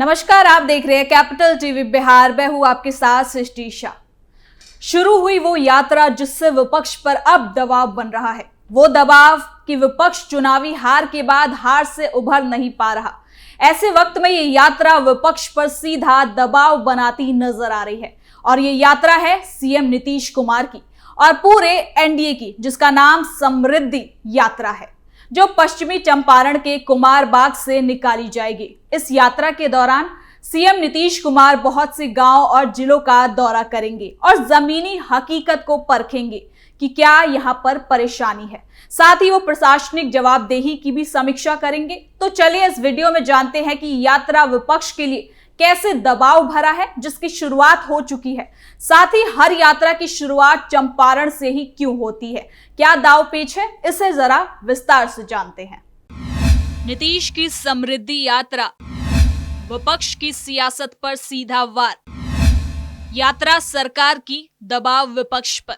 नमस्कार, आप देख रहे हैं कैपिटल टीवी बिहार। मैं हूं आपके साथ सृष्टि शाह। शुरू हुई वो यात्रा जिससे विपक्ष पर अब दबाव बन रहा है। वो दबाव कि विपक्ष चुनावी हार के बाद हार से उभर नहीं पा रहा। ऐसे वक्त में ये यात्रा विपक्ष पर सीधा दबाव बनाती नजर आ रही है और ये यात्रा है सीएम नीतीश कुमार की और पूरे एनडीए की, जिसका नाम समृद्धि यात्रा है, जो पश्चिमी चंपारण के कुमार बाग से निकाली जाएगी। इस यात्रा के दौरान सीएम नीतीश कुमार बहुत से गांव और जिलों का दौरा करेंगे और जमीनी हकीकत को परखेंगे कि क्या यहां पर परेशानी है। साथ ही वो प्रशासनिक जवाबदेही की भी समीक्षा करेंगे। तो चलिए इस वीडियो में जानते हैं कि यात्रा विपक्ष के लिए कैसे दबाव भरा है, जिसकी शुरुआत हो चुकी है। साथ ही हर यात्रा की शुरुआत चंपारण से ही क्यों होती है, क्या दाव पेच है, इसे जरा विस्तार से जानते हैं। नीतीश की समृद्धि यात्रा, विपक्ष की सियासत पर सीधा वार। यात्रा सरकार की, दबाव विपक्ष पर।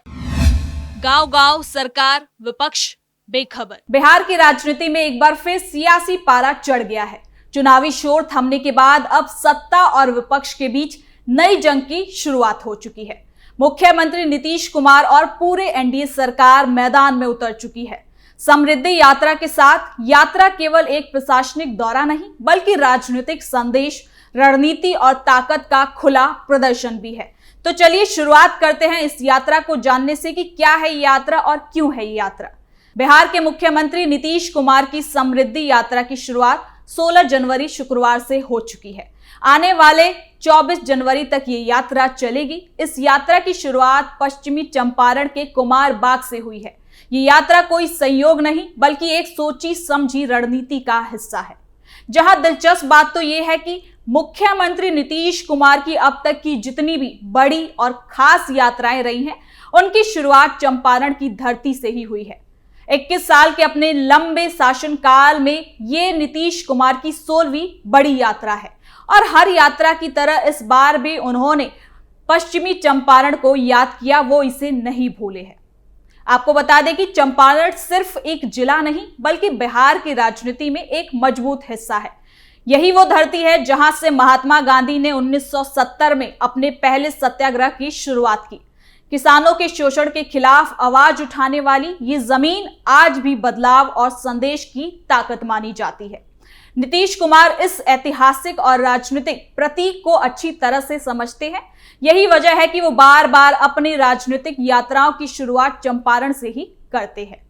गांव-गांव सरकार, विपक्ष बेखबर। बिहार की राजनीति में एक बार फिर सियासी पारा चढ़ गया है। चुनावी शोर थमने के बाद अब सत्ता और विपक्ष के बीच नई जंग की शुरुआत हो चुकी है। मुख्यमंत्री नीतीश कुमार और पूरे एनडीए सरकार मैदान में उतर चुकी है। समृद्धि यात्रा के साथ यात्रा केवल एक प्रशासनिक दौरा नहीं, बल्कि राजनीतिक संदेश, रणनीति और ताकत का खुला प्रदर्शन भी है। तो चलिए शुरुआत करते हैं इस यात्रा को जानने से कि क्या है ये यात्रा और क्यों है ये यात्रा। बिहार के मुख्यमंत्री नीतीश कुमार की समृद्धि यात्रा की शुरुआत 16 जनवरी शुक्रवार से हो चुकी है। आने वाले 24 जनवरी तक ये यात्रा चलेगी। इस यात्रा की शुरुआत पश्चिमी चंपारण के कुमार बाग से हुई है। ये यात्रा कोई संयोग नहीं, बल्कि एक सोची समझी रणनीति का हिस्सा है। जहां दिलचस्प बात तो यह है कि मुख्यमंत्री नीतीश कुमार की अब तक की जितनी भी बड़ी और खास यात्राएं रही हैं, उनकी शुरुआत चंपारण की धरती से ही हुई है। 21 साल के अपने लंबे शासनकाल में ये नीतीश कुमार की 16वीं बड़ी यात्रा है और हर यात्रा की तरह इस बार भी उन्होंने पश्चिमी चंपारण को याद किया, वो इसे नहीं भूले हैं। आपको बता दें कि चंपारण सिर्फ एक जिला नहीं, बल्कि बिहार की राजनीति में एक मजबूत हिस्सा है। यही वो धरती है जहां से महात्मा गांधी ने 1970 में अपने पहले सत्याग्रह की शुरुआत की। किसानों के शोषण के खिलाफ आवाज उठाने वाली ये जमीन आज भी बदलाव और संदेश की ताकत मानी जाती है। नीतीश कुमार इस ऐतिहासिक और राजनीतिक प्रतीक को अच्छी तरह से समझते हैं। यही वजह है कि वो बार बार अपनी राजनीतिक यात्राओं की शुरुआत चंपारण से ही करते हैं।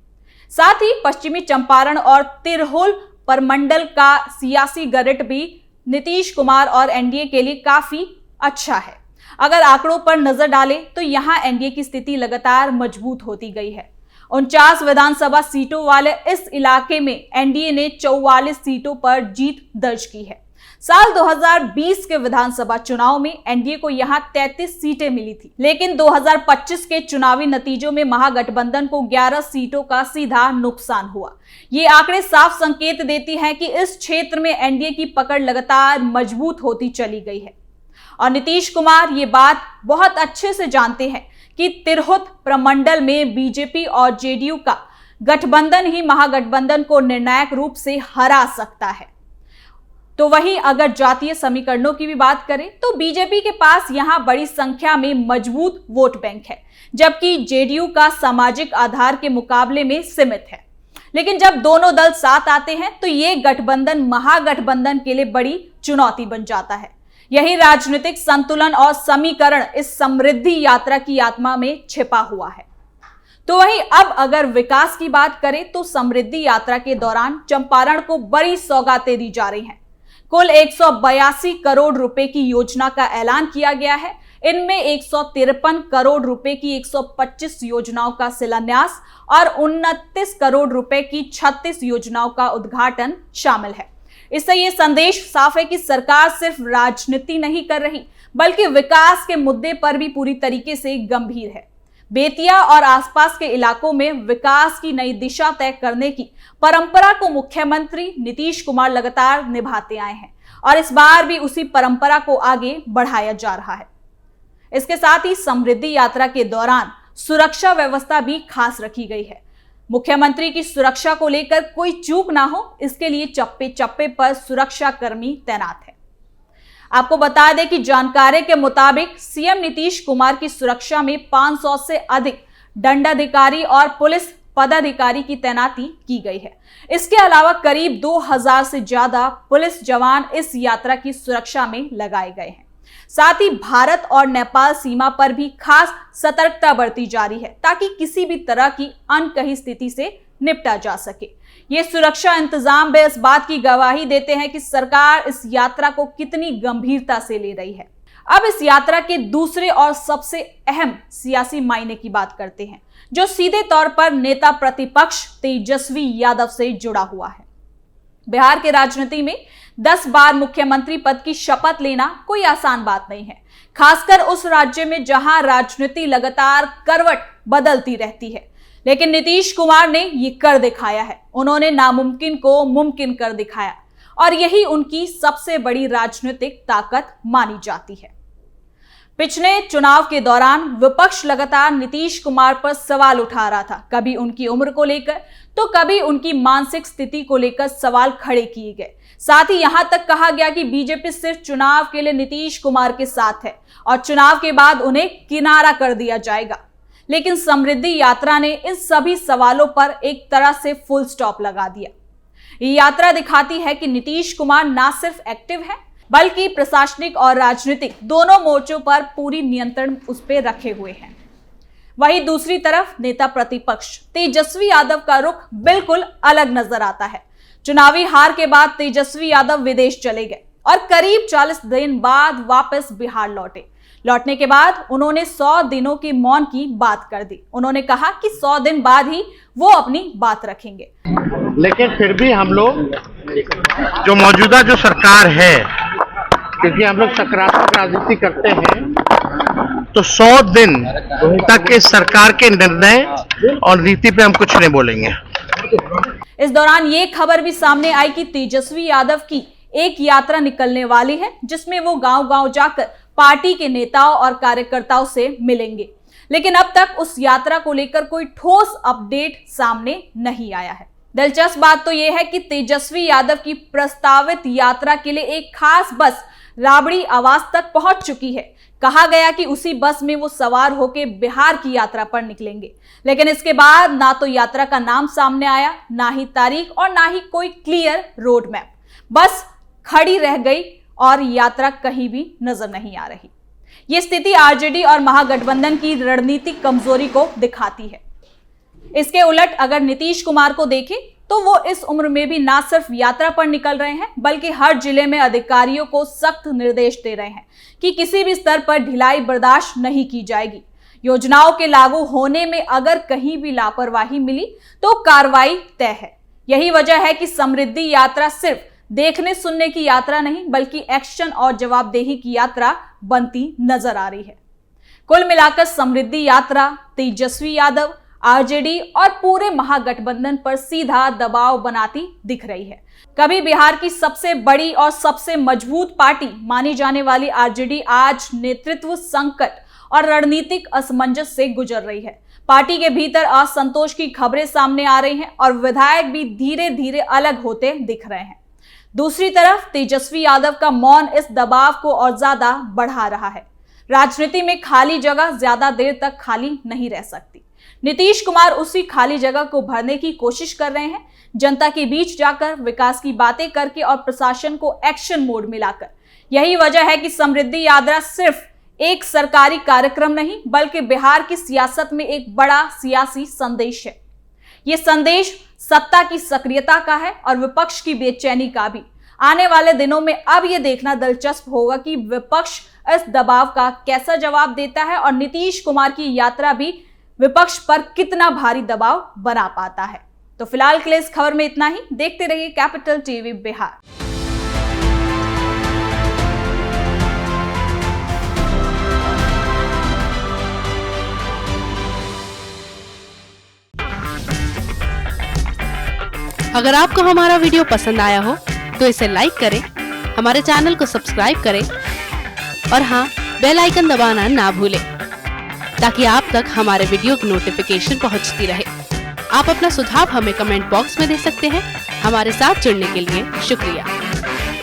साथ ही पश्चिमी चंपारण और तिरहुल परमंडल का सियासी गरिट भी नीतीश कुमार और एनडीए के लिए काफी अच्छा है। अगर आंकड़ों पर नजर डालें तो यहां एनडीए की स्थिति लगातार मजबूत होती गई है। 49 विधानसभा सीटों वाले इस इलाके में एनडीए ने 44 सीटों पर जीत दर्ज की है। साल 2020 के विधानसभा चुनाव में एनडीए को यहां 33 सीटें मिली थी, लेकिन 2025 के चुनावी नतीजों में महागठबंधन को 11 सीटों का सीधा नुकसान हुआ। ये आंकड़े साफ संकेत देती हैं कि इस क्षेत्र में एनडीए की पकड़ लगातार मजबूत होती चली गई है और नीतीश कुमार ये बात बहुत अच्छे से जानते हैं कि तिरहुत प्रमंडल में बीजेपी और जेडीयू का गठबंधन ही महागठबंधन को निर्णायक रूप से हरा सकता है। तो वहीं अगर जातीय समीकरणों की भी बात करें तो बीजेपी के पास यहां बड़ी संख्या में मजबूत वोट बैंक है, जबकि जेडीयू का सामाजिक आधार के मुकाबले में सीमित है। लेकिन जब दोनों दल साथ आते हैं तो ये गठबंधन महागठबंधन के लिए बड़ी चुनौती बन जाता है। यही राजनीतिक संतुलन और समीकरण इस समृद्धि यात्रा की आत्मा में छिपा हुआ है। तो वहीं अब अगर विकास की बात करें तो समृद्धि यात्रा के दौरान चंपारण को बड़ी सौगातें दी जा रही हैं। कुल 182 करोड़ रुपए की योजना का ऐलान किया गया है। इनमें 153 करोड़ रुपए की 125 योजनाओं का शिलान्यास और 29 करोड़ रुपए की 36 योजनाओं का उद्घाटन शामिल है। इससे ये संदेश साफ है कि सरकार सिर्फ राजनीति नहीं कर रही, बल्कि विकास के मुद्दे पर भी पूरी तरीके से गंभीर है। बेतिया और आसपास के इलाकों में विकास की नई दिशा तय करने की परंपरा को मुख्यमंत्री नीतीश कुमार लगातार निभाते आए हैं और इस बार भी उसी परंपरा को आगे बढ़ाया जा रहा है। इसके साथ ही समृद्धि यात्रा के दौरान सुरक्षा व्यवस्था भी खास रखी गई है। मुख्यमंत्री की सुरक्षा को लेकर कोई चूक ना हो, इसके लिए चप्पे चप्पे पर सुरक्षा कर्मी तैनात है। आपको बता दें कि जानकारी के मुताबिक सीएम नीतीश कुमार की सुरक्षा में 500 से अधिक दंडाधिकारी और पुलिस पदाधिकारी की तैनाती की गई है। इसके अलावा करीब 2000 से ज्यादा पुलिस जवान इस यात्रा की सुरक्षा में लगाए गए हैं। साथ ही भारत और नेपाल सीमा पर भी खास सतर्कता बरती जा रही है ताकि किसी भी तरह की अनकही स्थिति से निपटा जा सके। ये सुरक्षा इंतजाम भी इस बात की गवाही देते हैं कि सरकार इस यात्रा को कितनी गंभीरता से ले रही है। अब इस यात्रा के दूसरे और सबसे अहम सियासी मायने की बात करते हैं, जो सीधे तौर पर नेता प्रतिपक्ष तेजस्वी यादव से जुड़ा हुआ है। बिहार के राजनीति में 10 बार मुख्यमंत्री पद की शपथ लेना कोई आसान बात नहीं है, खासकर उस राज्य में जहां राजनीति लगातार करवट बदलती रहती है। लेकिन नीतीश कुमार ने ये कर दिखाया है। उन्होंने नामुमकिन को मुमकिन कर दिखाया और यही उनकी सबसे बड़ी राजनीतिक ताकत मानी जाती है। पिछले चुनाव के दौरान विपक्ष लगातार नीतीश कुमार पर सवाल उठा रहा था, कभी उनकी उम्र को लेकर तो कभी उनकी मानसिक स्थिति को लेकर सवाल खड़े किए गए। साथ ही यहां तक कहा गया कि बीजेपी सिर्फ चुनाव के लिए नीतीश कुमार के साथ है और चुनाव के बाद उन्हें किनारा कर दिया जाएगा। लेकिन समृद्धि यात्रा ने इन सभी सवालों पर एक तरह से फुल स्टॉप लगा दिया। ये यात्रा दिखाती है कि नीतीश कुमार ना सिर्फ एक्टिव है बल्कि प्रशासनिक और राजनीतिक दोनों मोर्चों पर पूरी नियंत्रण उस पर रखे हुए हैं। वहीं दूसरी तरफ नेता प्रतिपक्ष तेजस्वी यादव का रुख बिल्कुल अलग नजर आता है। चुनावी हार के बाद तेजस्वी यादव विदेश चले गए और करीब 40 दिन बाद वापस बिहार लौटे। लौटने के बाद उन्होंने 100 दिनों के मौन की बात कर दी। उन्होंने कहा कि 100 दिन बाद ही वो अपनी बात रखेंगे। लेकिन फिर भी हम लोग जो मौजूदा जो सरकार है, क्योंकि हम लोग सकारात्मक राजनीति करते हैं, तो 100 दिन तक इस सरकार के निर्णय और नीति पे हम कुछ नहीं बोलेंगे। इस दौरान ये खबर भी सामने आई कि तेजस्वी यादव की एक यात्रा निकलने वाली है जिसमें वो गांव-गांव जाकर पार्टी के नेताओं और कार्यकर्ताओं से मिलेंगे। लेकिन अब तक उस यात्रा को लेकर कोई ठोस अपडेट सामने नहीं आया है। दिलचस्प बात तो यह है कि तेजस्वी यादव की प्रस्तावित यात्रा के लिए एक खास बस राबड़ी आवास तक पहुंच चुकी है। कहा गया कि उसी बस में वो सवार होकर बिहार की यात्रा पर निकलेंगे। लेकिन इसके बाद ना तो यात्रा का नाम सामने आया, ना ही तारीख और ना ही कोई क्लियर रोड मैप। बस खड़ी रह गई और यात्रा कहीं भी नजर नहीं आ रही। यह स्थिति आरजेडी और महागठबंधन की रणनीतिक कमजोरी को दिखाती है। इसके उलट अगर नीतीश कुमार को देखें तो वो इस उम्र में भी ना सिर्फ यात्रा पर निकल रहे हैं बल्कि हर जिले में अधिकारियों को सख्त निर्देश दे रहे हैं कि किसी भी स्तर पर ढिलाई बर्दाश्त नहीं की जाएगी। योजनाओं के लागू होने में अगर कहीं भी लापरवाही मिली तो कार्रवाई तय है। यही वजह है कि समृद्धि यात्रा सिर्फ देखने सुनने की यात्रा नहीं बल्कि एक्शन और जवाबदेही की यात्रा बनती नजर आ रही है। कुल मिलाकर समृद्धि यात्रा तेजस्वी यादव, आरजेडी और पूरे महागठबंधन पर सीधा दबाव बनाती दिख रही है। कभी बिहार की सबसे बड़ी और सबसे मजबूत पार्टी मानी जाने वाली आरजेडी आज नेतृत्व संकट और रणनीतिक असमंजस से गुजर रही है। पार्टी के भीतर असंतोष की खबरें सामने आ रही हैं और विधायक भी धीरे धीरे अलग होते दिख रहे हैं। दूसरी तरफ तेजस्वी यादव का मौन इस दबाव को और ज्यादा बढ़ा रहा है। राजनीति में खाली जगह ज्यादा देर तक खाली नहीं रह सकती। नीतीश कुमार उसी खाली जगह को भरने की कोशिश कर रहे हैं, जनता के बीच जाकर विकास की बातें करके और प्रशासन को एक्शन मोड में लाकर। यही वजह है कि समृद्धि यात्रा सिर्फ एक सरकारी कार्यक्रम नहीं बल्कि बिहार की सियासत में एक बड़ा सियासी संदेश है। ये संदेश सत्ता की सक्रियता का है और विपक्ष की बेचैनी का भी। आने वाले दिनों में अब यह देखना दिलचस्प होगा कि विपक्ष इस दबाव का कैसा जवाब देता है और नीतीश कुमार की यात्रा भी विपक्ष पर कितना भारी दबाव बना पाता है। तो फिलहाल के लिए इस खबर में इतना ही। देखते रहिए कैपिटल टीवी बिहार। अगर आपको हमारा वीडियो पसंद आया हो तो इसे लाइक करें, हमारे चैनल को सब्सक्राइब करें और हाँ, बेल आइकन दबाना ना भूलें ताकि आप तक हमारे वीडियो की नोटिफिकेशन पहुंचती रहे। आप अपना सुझाव हमें कमेंट बॉक्स में दे सकते हैं। हमारे साथ जुड़ने के लिए शुक्रिया।